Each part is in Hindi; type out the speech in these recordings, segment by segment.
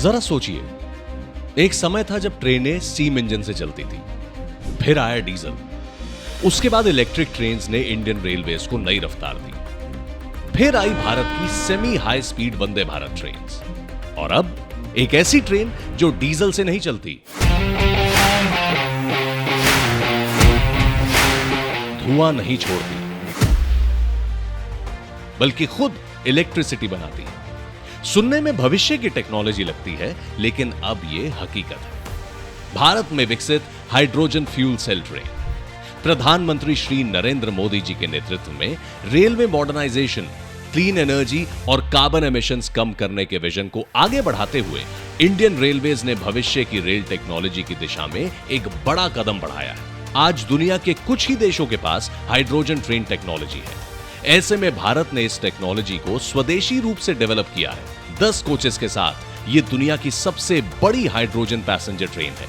जरा सोचिए, एक समय था जब ट्रेनें स्टीम इंजन से चलती थी, फिर आया डीजल, उसके बाद इलेक्ट्रिक ट्रेन्स ने इंडियन रेलवेज को नई रफ्तार दी, फिर आई भारत की semi high speed Vande Bharat trains, और अब एक ऐसी ट्रेन जो डीजल से नहीं चलती, धुआं नहीं छोड़ती, बल्कि खुद इलेक्ट्रिसिटी बनाती है। सुनने में भविष्य की टेक्नोलॉजी लगती है, लेकिन अब यह हकीकत है। भारत में विकसित हाइड्रोजन फ्यूल सेल ट्रेन प्रधानमंत्री श्री नरेंद्र मोदी जी के नेतृत्व में रेलवे मॉडर्नाइजेशन, क्लीन एनर्जी और कार्बन एमिशंस कम करने के विजन को आगे बढ़ाते हुए इंडियन रेलवेज ने भविष्य की रेल टेक्नोलॉजी की दिशा में एक बड़ा कदम बढ़ाया है। आज दुनिया के कुछ ही देशों के पास हाइड्रोजन ट्रेन टेक्नोलॉजी है। ऐसे में भारत ने इस टेक्नोलॉजी को स्वदेशी रूप से डेवलप किया है। 10 कोचेस के साथ यह दुनिया की सबसे बड़ी हाइड्रोजन पैसेंजर ट्रेन है।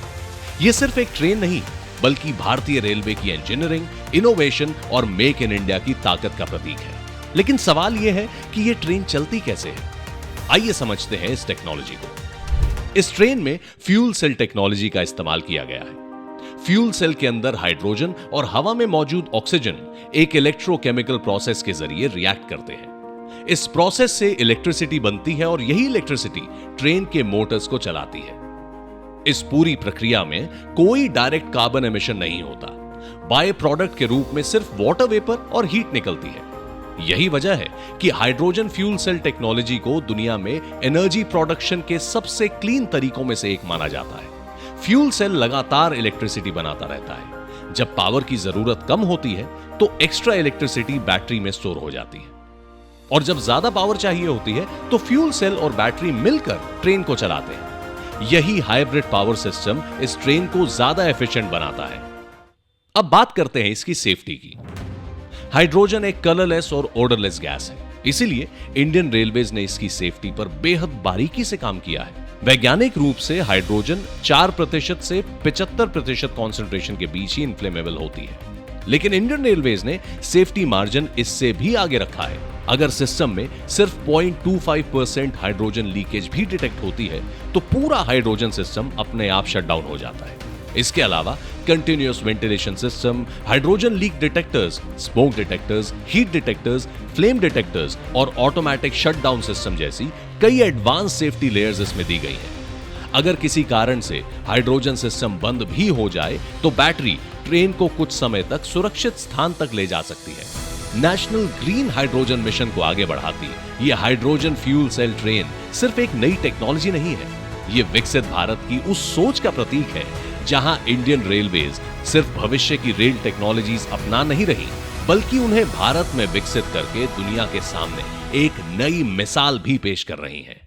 यह सिर्फ एक ट्रेन नहीं, बल्कि भारतीय रेलवे की इंजीनियरिंग, इनोवेशन और मेक इन इंडिया की ताकत का प्रतीक है। लेकिन सवाल यह है कि यह ट्रेन चलती कैसे है। आइए समझते हैं इस टेक्नोलॉजी को। इस ट्रेन में फ्यूल सेल टेक्नोलॉजी का इस्तेमाल किया गया है। फ्यूल सेल के अंदर हाइड्रोजन और हवा में मौजूद ऑक्सीजन एक इलेक्ट्रोकेमिकल प्रोसेस के जरिए रिएक्ट करते हैं। इस प्रोसेस से इलेक्ट्रिसिटी बनती है और यही इलेक्ट्रिसिटी ट्रेन के मोटर्स को चलाती है। इस पूरी प्रक्रिया में कोई डायरेक्ट कार्बन एमिशन नहीं होता। बाय प्रोडक्ट के रूप में सिर्फ वाटर वेपर और हीट निकलती है। यही वजह है कि हाइड्रोजन फ्यूल सेल टेक्नोलॉजी को दुनिया में एनर्जी प्रोडक्शन के सबसे क्लीन तरीकों में से एक माना जाता है। फ्यूल सेल लगातार इलेक्ट्रिसिटी बनाता रहता है। जब पावर की जरूरत कम होती है तो एक्स्ट्रा इलेक्ट्रिसिटी बैटरी में स्टोर हो जाती है, और जब ज्यादा पावर चाहिए होती है तो फ्यूल सेल और बैटरी मिलकर ट्रेन को चलाते हैं। यही हाइब्रिड पावर सिस्टम इस ट्रेन को ज्यादा एफिशिएंट बनाता है। अब बात करते हैं इसकी सेफ्टी की। हाइड्रोजन एक कलरलेस और ओडरलेस गैस है, इसीलिए इंडियन रेलवेज ने इसकी सेफ्टी पर बेहद बारीकी से काम किया है। वैज्ञानिक रूप से हाइड्रोजन 4% से 75% कॉन्सेंट्रेशन के बीच ही इन्फ्लेमेबल होती है, लेकिन इंडियन रेलवेज ने सेफ्टी मार्जिन इससे भी आगे रखा है। अगर सिस्टम में सिर्फ 0.25% हाइड्रोजन लीकेज भी डिटेक्ट होती है तो पूरा हाइड्रोजन सिस्टम अपने आप शट डाउन हो जाता है। इसके अलावा continuous ventilation system, hydrogen leak detectors, smoke detectors, heat detectors, flame detectors और ऑटोमेटिक शटडाउन सिस्टम जैसी कई एडवांस सेफ्टी लेयर्स इसमें दी गई हैं। अगर किसी कारण से हाइड्रोजन सिस्टम बंद भी हो जाए तो बैटरी ट्रेन को कुछ समय तक सुरक्षित स्थान तक ले जा सकती है। नेशनल ग्रीन हाइड्रोजन मिशन को आगे बढ़ाती यह हाइड्रोजन फ्यूल सेल ट्रेन सिर्फ एक नई टेक्नोलॉजी नहीं है, यह विकसित भारत की उस सोच का प्रतीक है जहां इंडियन रेलवेज सिर्फ भविष्य की रेल टेक्नोलॉजीज अपना नहीं रही, बल्कि उन्हें भारत में विकसित करके दुनिया के सामने एक नई मिसाल भी पेश कर रही हैं।